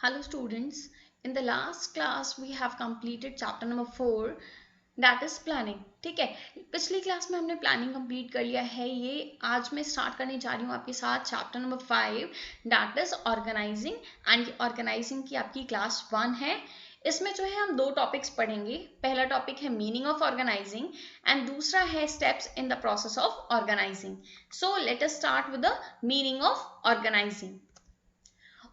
Hello students, in the last class we have completed chapter number 4 that is planning. ठीक है, पिछली class में हमने प्लानिंग कंप्लीट कर लिया है। ये आज मैं स्टार्ट करने जा रही हूँ आपके साथ chapter number 5 that is organising. And organising की आपकी क्लास 1 है। इसमें जो है हम दो टॉपिक्स पढ़ेंगे। पहला टॉपिक है मीनिंग ऑफ ऑर्गेनाइजिंग एंड दूसरा है steps in the process of organising. So let us start with the meaning of organising.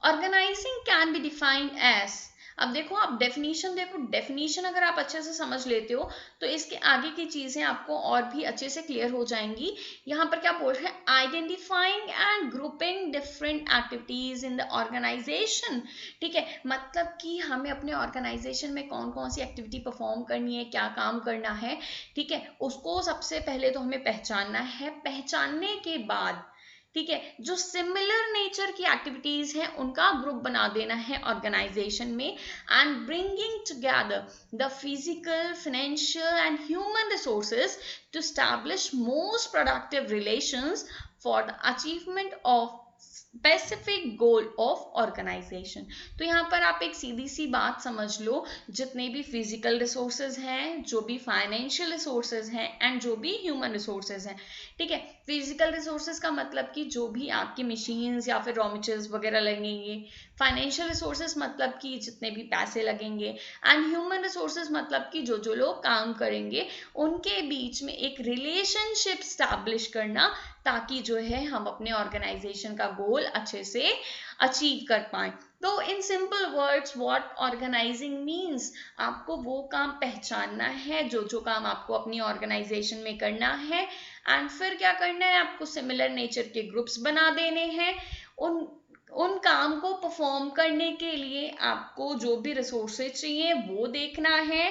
Organising can be defined as, अब देखो आप डेफिनेशन देखो, डेफिनेशन अगर आप अच्छे से समझ लेते हो तो इसके आगे की चीजें आपको और भी अच्छे से क्लियर हो जाएंगी। यहाँ पर क्या बोल रहे हैं, identifying and grouping different activities in the organisation. ठीक है, मतलब कि हमें अपने ऑर्गेनाइजेशन में कौन कौन सी एक्टिविटी परफॉर्म करनी है, क्या काम करना है। ठीक है, उसको सबसे पहले तो हमें पहचानना है। पहचानने के बाद ठीक है, जो सिमिलर नेचर की एक्टिविटीज हैं उनका ग्रुप बना देना है ऑर्गेनाइजेशन में। And bringing together the physical, financial and human resources to establish most productive relations for the achievement of specific goal of organisation. तो यहाँ पर आप एक सीधी सी बात समझ लो, जितने भी फिजिकल रिसोर्सेज हैं, जो भी फाइनेंशियल रिसोर्सेज हैं एंड जो भी ह्यूमन रिसोर्सेज हैं। ठीक है, फिजिकल रिसोर्सेज का मतलब कि जो भी आपकी मशीन्स या फिर रॉ मटेरियल्स वगैरह लगेंगे। फाइनेंशियल रिसोर्सेज मतलब कि जितने भी पैसे लगेंगे। एंड ह्यूमन रिसोर्सेज मतलब कि जो जो लोग काम करेंगे उनके बीच में एक रिलेशनशिप स्टैब्लिश करना, ताकि जो है हम अपने ऑर्गेनाइजेशन का गोल अच्छे से अचीव कर पाए। तो in simple words what organising means, आपको वो काम पहचानना है जो जो काम आपको अपनी ऑर्गेनाइजेशन में करना है। एंड फिर क्या करना है, आपको सिमिलर नेचर के ग्रुप्स बना देने हैं। उन काम को परफॉर्म करने के लिए आपको जो भी रिसोर्सेज चाहिए वो देखना है,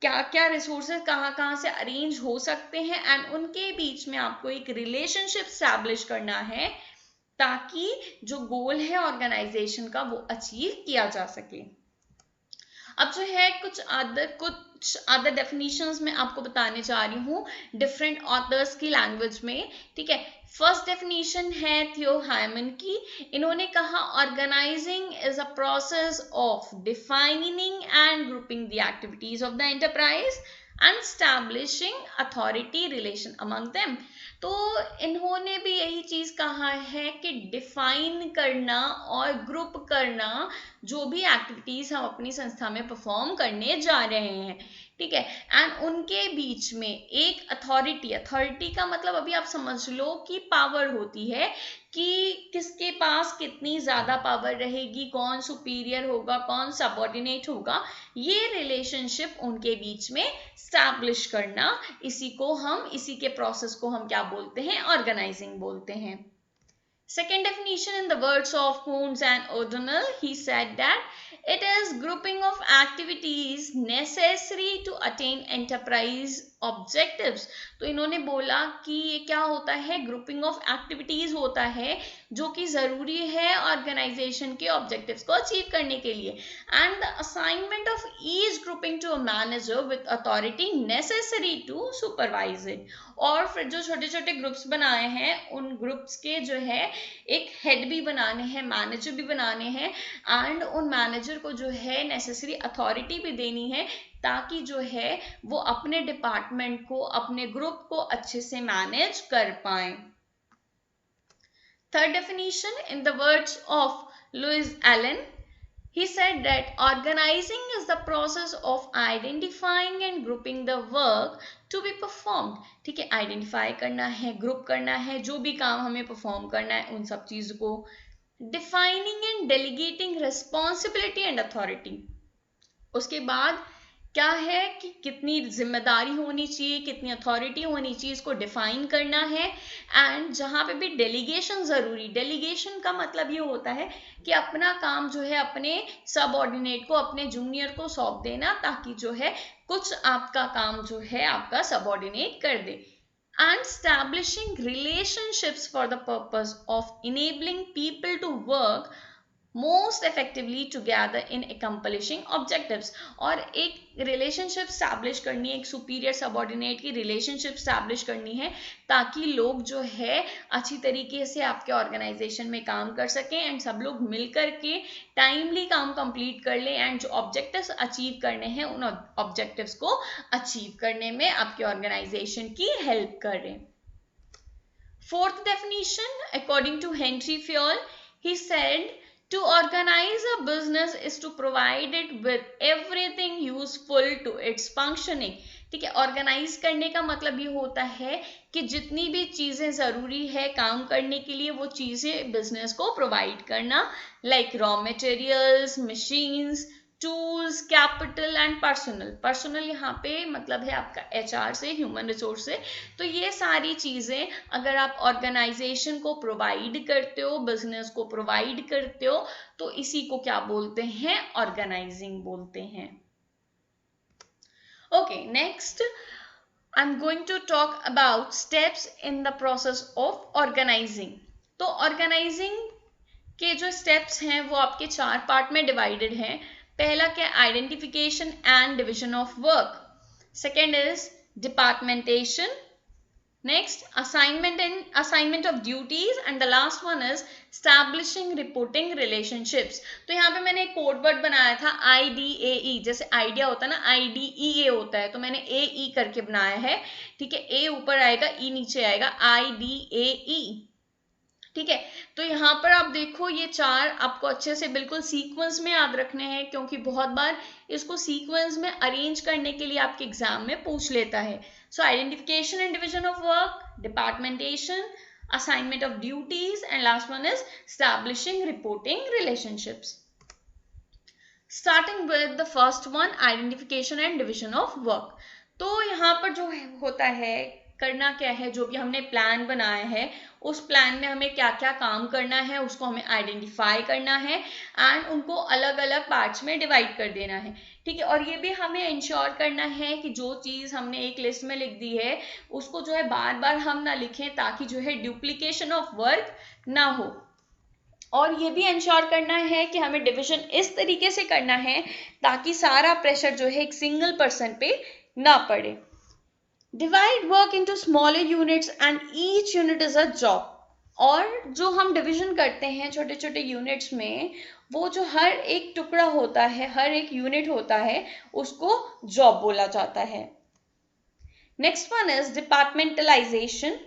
क्या क्या रिसोर्सेज कहाँ कहाँ से अरेंज हो सकते हैं एंड उनके बीच में आपको एक रिलेशनशिप स्टैब्लिश करना है, ताकि जो गोल है ऑर्गेनाइजेशन का वो अचीव किया जा सके। अब जो है कुछ अदर डेफिनेशंस मैं आपको बताने जा रही हूँ डिफरेंट ऑथर्स की लैंग्वेज में। ठीक है, फर्स्ट डेफिनेशन है थियो हायमन की। इन्होंने कहा organising is a process of defining and grouping the activities of the enterprise and establishing authority relation among them. तो इन्होंने भी यही चीज कहा है कि डिफाइन करना और ग्रुप करना जो भी एक्टिविटीज हम अपनी संस्था में परफॉर्म करने जा रहे हैं। ठीक है, एंड उनके बीच में एक अथॉरिटी का मतलब अभी आप समझ लो कि पावर होती है, कि किसके पास कितनी ज्यादा पावर रहेगी, कौन सुपीरियर होगा, कौन सबऑर्डिनेट होगा, ये रिलेशनशिप उनके बीच में स्टैब्लिश करना, इसी के प्रोसेस को हम क्या बोलते हैं, ऑर्गेनाइजिंग बोलते हैं। Second definition in the words of Coons and O'Donnell, he said that it is grouping of activities necessary to attain enterprise objectives। तो इन्होंने बोला कि ये क्या होता है, ग्रुपिंग ऑफ एक्टिविटीज होता है जो कि जरूरी है ऑर्गेनाइजेशन के ऑब्जेक्टिव्स को अचीव करने के लिए। And the assignment of each grouping to a manager with authority necessary to supervise it. और फिर जो छोटे छोटे ग्रुप्स बनाए हैं उन ग्रुप्स के जो है एक हेड भी बनाने हैं, मैनेजर भी बनाने हैं एंड उन मैनेजर को जो है नेसेसरी अथॉरिटी भी देनी है, ताकि जो है वो अपने डिपार्टमेंट को, अपने ग्रुप को अच्छे से मैनेज कर पाए। Third definition in the words of Louis Allen, he said that organizing is the process of identifying and grouping the work to be performed। ठीक है, आइडेंटिफाई करना है, ग्रुप करना है, जो भी काम हमें परफॉर्म करना है उन सब चीज को। Defining and delegating responsibility and authority, उसके बाद क्या है कि कितनी जिम्मेदारी होनी चाहिए, कितनी अथॉरिटी होनी चाहिए, इसको डिफाइन करना है। एंड जहां पे भी डेलीगेशन जरूरी, डेलीगेशन का मतलब ये होता है कि अपना काम जो है अपने सबऑर्डिनेट को, अपने जूनियर को सौंप देना, ताकि जो है कुछ आपका काम जो है आपका सबऑर्डिनेट कर दे। And establishing relationships for the purpose of enabling people to work most effectively together in accomplishing objectives। और एक रिलेशनशिप स्टैब्लिश करनी है, एक सुपीरियर सबऑर्डिनेट की रिलेशनशिप स्टैब्लिश करनी है, ताकि लोग जो है अच्छी तरीके से आपके ऑर्गेनाइजेशन में काम कर सकें एंड सब लोग मिलकर के टाइमली काम कंप्लीट कर लें एंड जो ऑब्जेक्टिव्स अचीव करने हैं उन ऑब्जेक्टिव्स को अचीव करने में आपके ऑर्गेनाइजेशन की हेल्प करें। Fourth definition, according to Henry Fayol, he said, to organize a business is to provide it with everything useful to its functioning। ठीक है, ऑर्गेनाइज करने का मतलब ये होता है कि जितनी भी चीजें जरूरी है काम करने के लिए वो चीजें बिजनेस को प्रोवाइड करना, like raw materials, machines, tools, capital and personal. Personal यहाँ पे मतलब है आपका HR से, ह्यूमन रिसोर्स से। तो ये सारी चीजें अगर आप ऑर्गेनाइजेशन को प्रोवाइड करते हो, बिजनेस को प्रोवाइड करते हो, तो इसी को क्या बोलते हैं, ऑर्गेनाइजिंग बोलते हैं। Okay, next I am going to talk about steps in the process of organising. तो ऑर्गेनाइजिंग के जो स्टेप्स हैं वो आपके 4 पार्ट में डिवाइडेड हैं। पहला क्या, identification and division of work. Second is departmentation. Next assignment of duties and the last one is establishing reporting relationships. तो यहाँ पे मैंने एक कोड वर्ड बनाया था IDAE, जैसे आइडिया होता है ना, IDEA होता है, तो मैंने AE करके बनाया है। ठीक है, A ऊपर आएगा, E नीचे आएगा, IDAE। ठीक है, तो यहाँ पर आप देखो ये 4 आपको अच्छे से बिल्कुल सीक्वेंस में याद रखने हैं, क्योंकि बहुत बार इसको सीक्वेंस में अरेंज करने के लिए आपके एग्जाम में पूछ लेता है। So identification and division of work, departmentation, assignment of duties and last one is establishing reporting relationships. Starting with the first one, identification and division of work. तो यहाँ पर जो होता है, करना क्या है, जो भी हमने प्लान बनाया है उस प्लान में हमें क्या क्या काम करना है उसको हमें आइडेंटिफाई करना है एंड उनको अलग अलग पार्ट्स में डिवाइड कर देना है। ठीक है, और ये भी हमें इंश्योर करना है कि जो चीज़ हमने एक लिस्ट में लिख दी है उसको जो है बार बार हम ना लिखें, ताकि जो है डुप्लीकेशन ऑफ वर्क ना हो। और ये भी इंश्योर करना है कि हमें डिविजन इस तरीके से करना है ताकि सारा प्रेशर जो है एक सिंगल पर्सन पे ना पड़े। Divide work into smaller units and each unit is a job. और जो हम डिवीजन करते हैं छोटे छोटे यूनिट्स में, वो जो हर एक टुकड़ा होता है, हर एक यूनिट होता है, उसको जॉब बोला जाता है। नेक्स्ट वन इज डिपार्टमेंटलाइजेशन,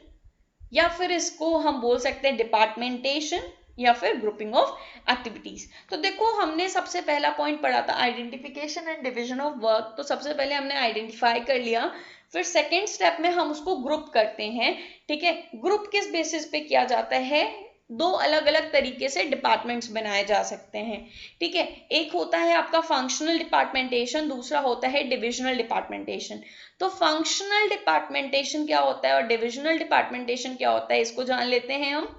या फिर इसको हम बोल सकते हैं डिपार्टमेंटेशन या फिर ग्रुपिंग ऑफ एक्टिविटीज। तो देखो हमने सबसे पहला पॉइंट पढ़ा था identification and division of work. तो सबसे पहले हमने आइडेंटिफाई कर लिया, फिर सेकेंड स्टेप में हम उसको ग्रुप करते हैं। ठीक है, ग्रुप किस बेसिस पे किया जाता है, 2 अलग अलग तरीके से डिपार्टमेंट्स बनाए जा सकते हैं। ठीक है, एक होता है आपका फंक्शनल डिपार्टमेंटेशन, दूसरा होता है डिविजनल डिपार्टमेंटेशन। तो फंक्शनल डिपार्टमेंटेशन क्या होता है और डिविजनल डिपार्टमेंटेशन क्या होता है, इसको जान लेते हैं हम।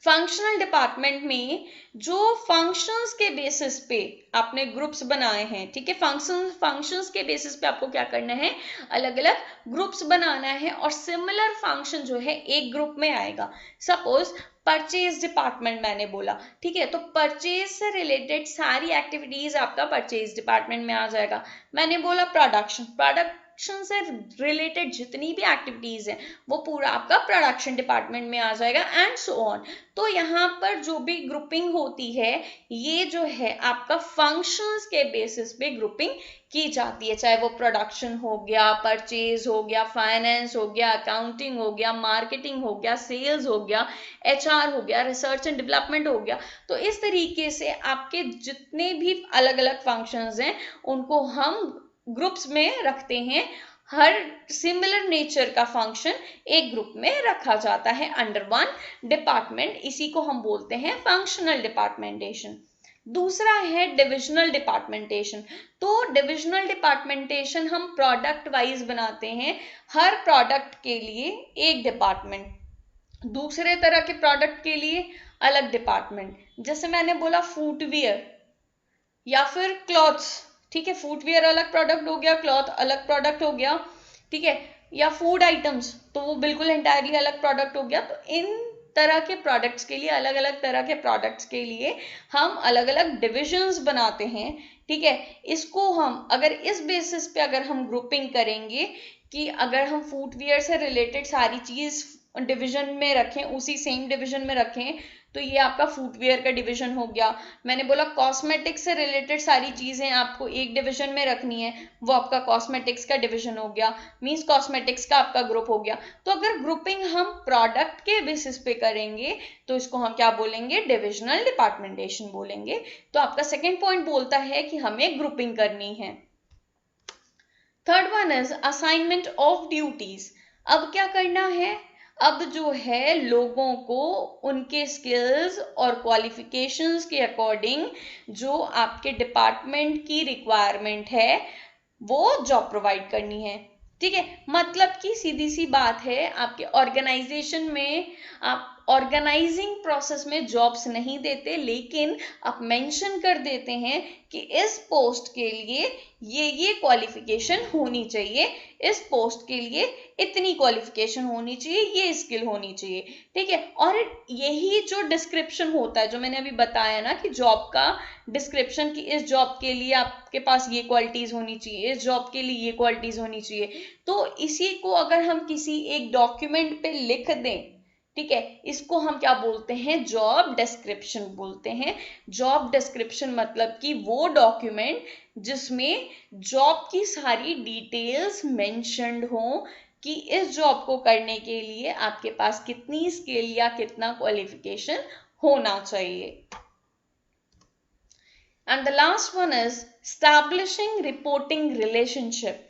फंक्शनल डिपार्टमेंट में जो फंक्शंस के बेसिस पे आपने ग्रुप्स बनाए हैं, ठीक है, फंक्शंस के बेसिस पे आपको क्या करना है, अलग अलग ग्रुप्स बनाना है और सिमिलर फंक्शन जो है एक ग्रुप में आएगा। सपोज परचेज डिपार्टमेंट मैंने बोला, ठीक है, तो परचेज से रिलेटेड सारी एक्टिविटीज आपका परचेज डिपार्टमेंट में आ जाएगा। मैंने बोला प्रोडक्शन से रिलेटेड जितनी भी एक्टिविटीज है वो पूरा आपका प्रोडक्शन डिपार्टमेंट में आ जाएगा एंड सो ऑन। तो यहाँ पर जो भी ग्रुपिंग होती है ये जो है आपका फंक्शंस के बेसिस पे ग्रुपिंग की जाती है, चाहे वो प्रोडक्शन हो गया, परचेज हो गया, फाइनेंस हो गया, अकाउंटिंग हो गया, मार्केटिंग हो गया, सेल्स हो गया, HR हो गया, रिसर्च एंड डेवलपमेंट हो गया। तो इस तरीके से आपके जितने भी अलग अलग फंक्शंस हैं उनको हम ग्रुप्स में रखते हैं। हर सिमिलर नेचर का फंक्शन एक ग्रुप में रखा जाता है अंडर वन डिपार्टमेंट, इसी को हम बोलते हैं फंक्शनल डिपार्टमेंटेशन। दूसरा है डिविजनल डिपार्टमेंटेशन। तो डिविजनल डिपार्टमेंटेशन हम प्रोडक्ट वाइज बनाते हैं, हर प्रोडक्ट के लिए एक डिपार्टमेंट, दूसरे तरह के प्रोडक्ट के लिए अलग डिपार्टमेंट। जैसे मैंने बोला फुटवियर या फिर क्लॉथ्स, ठीक है, फुटवियर अलग प्रोडक्ट हो गया, क्लॉथ अलग प्रोडक्ट हो गया, ठीक है, या फूड आइटम्स तो वो बिल्कुल एंटायरली अलग प्रोडक्ट हो गया। तो इन तरह के प्रोडक्ट्स के लिए, अलग अलग तरह के प्रोडक्ट्स के लिए हम अलग अलग डिविजन्स बनाते हैं, ठीक है। इसको हम अगर इस बेसिस पे अगर हम ग्रुपिंग करेंगे कि अगर हम फुटवियर से रिलेटेड सारी चीज डिवीजन में रखें, उसी सेम डिवीजन में रखें, तो ये आपका फुटवियर का डिवीजन हो गया। मैंने बोला कॉस्मेटिक्स से रिलेटेड सारी चीजें आपको एक डिवीजन में रखनी है, वो आपका कॉस्मेटिक्स का डिवीजन हो गया, मींस कॉस्मेटिक्स का आपका ग्रुप हो गया। तो अगर ग्रुपिंग हम प्रोडक्ट के बेसिस पे करेंगे तो इसको हम क्या बोलेंगे, डिविजनल डिपार्टमेंटेशन बोलेंगे। तो आपका सेकेंड पॉइंट बोलता है कि हमें ग्रुपिंग करनी है। Third one is assignment of duties. अब क्या करना है, अब जो है लोगों को उनके स्किल्स और क्वालिफिकेशंस के अकॉर्डिंग जो आपके डिपार्टमेंट की रिक्वायरमेंट है वो जॉब प्रोवाइड करनी है, ठीक है। मतलब कि सीधी सी बात है, आपके ऑर्गेनाइजेशन में आप ऑर्गेनाइजिंग प्रोसेस में जॉब्स नहीं देते, लेकिन आप मेंशन कर देते हैं कि इस पोस्ट के लिए ये क्वालिफिकेशन होनी चाहिए, इस पोस्ट के लिए इतनी क्वालिफिकेशन होनी चाहिए, ये स्किल होनी चाहिए, ठीक है। और यही जो डिस्क्रिप्शन होता है, जो मैंने अभी बताया ना कि जॉब का डिस्क्रिप्शन, कि इस जॉब के लिए आपके पास ये क्वालिटीज होनी चाहिए, इस जॉब के लिए ये क्वालिटीज होनी चाहिए, तो इसी को अगर हम किसी एक डॉक्यूमेंट पे लिख दें, ठीक है, इसको हम क्या बोलते हैं, जॉब डिस्क्रिप्शन बोलते हैं। जॉब डिस्क्रिप्शन मतलब कि वो डॉक्यूमेंट जिसमें जॉब की सारी डिटेल्स मेंशन्ड हो कि इस जॉब को करने के लिए आपके पास कितनी स्किल या कितना क्वालिफिकेशन होना चाहिए। And the last one is establishing reporting relationship.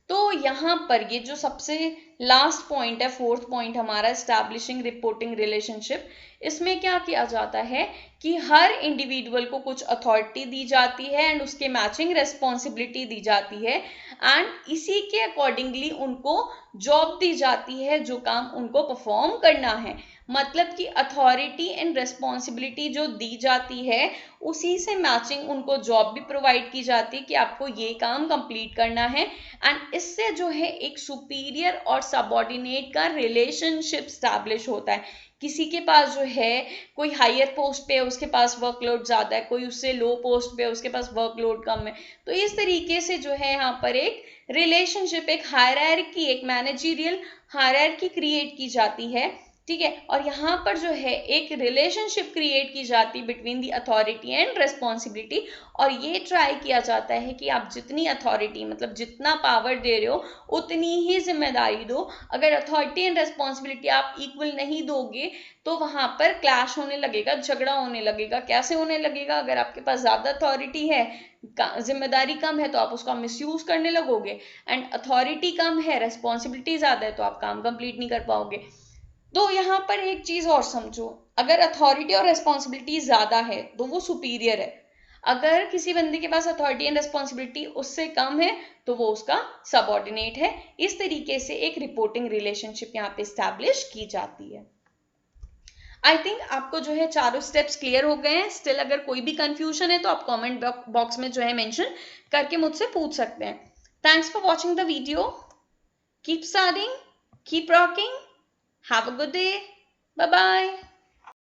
तो यहाँ पर ये जो सबसे लास्ट पॉइंट है, फोर्थ पॉइंट हमारा, एस्टैब्लिशिंग रिपोर्टिंग रिलेशनशिप, इसमें क्या किया जाता है कि हर इंडिविजुअल को कुछ अथॉरिटी दी जाती है एंड उसके मैचिंग रिस्पॉन्सिबिलिटी दी जाती है, एंड इसी के अकॉर्डिंगली उनको जॉब दी जाती है, जो काम उनको परफॉर्म करना है। मतलब कि अथॉरिटी एंड रिस्पॉन्सिबिलिटी जो दी जाती है उसी से मैचिंग उनको जॉब भी प्रोवाइड की जाती है कि आपको ये काम कंप्लीट करना है, एंड इससे जो है एक सुपीरियर और सबऑर्डिनेट का रिलेशनशिप स्टैब्लिश होता है। किसी के पास जो है कोई हायर पोस्ट पे है, उसके पास वर्कलोड ज्यादा है, कोई उससे लो पोस्ट पे है, उसके पास वर्कलोड कम है। तो इस तरीके से जो है यहाँ पर एक रिलेशनशिप, एक हायरार्की, एक मैनेजरियल हायरार्की क्रिएट की जाती है, ठीक है। और यहाँ पर जो है एक रिलेशनशिप क्रिएट की जाती है between the authority and responsibility, और ये ट्राई किया जाता है कि आप जितनी अथॉरिटी, मतलब जितना पावर दे रहे हो उतनी ही जिम्मेदारी दो। अगर अथॉरिटी एंड रिस्पॉन्सिबिलिटी आप इक्वल नहीं दोगे तो वहां पर क्लैश होने लगेगा, झगड़ा होने लगेगा। कैसे होने लगेगा, अगर आपके पास ज्यादा अथॉरिटी है, जिम्मेदारी कम है, तो आप उसका मिसयूज करने लगोगे, एंड अथॉरिटी कम है, रिस्पॉन्सिबिलिटी ज्यादा है, तो आप काम कंप्लीट नहीं कर पाओगे। तो यहाँ पर एक चीज और समझो, अगर अथॉरिटी और रिस्पॉन्सिबिलिटी ज्यादा है तो वो सुपीरियर है, अगर किसी बंदे के पास अथॉरिटी एंड रिस्पॉन्सिबिलिटी उससे कम है तो वो उसका सबऑर्डिनेट है। इस तरीके से एक रिपोर्टिंग रिलेशनशिप यहाँ पे स्टैब्लिश की जाती है। आई थिंक आपको जो है चारों स्टेप्स क्लियर हो गए हैं। स्टिल अगर कोई भी कंफ्यूजन है तो आप कमेंट बॉक्स में जो है मेंशन करके मुझसे पूछ सकते हैं। Thanks for watching the video. Keep studying, keep rocking, have a good day. Bye bye.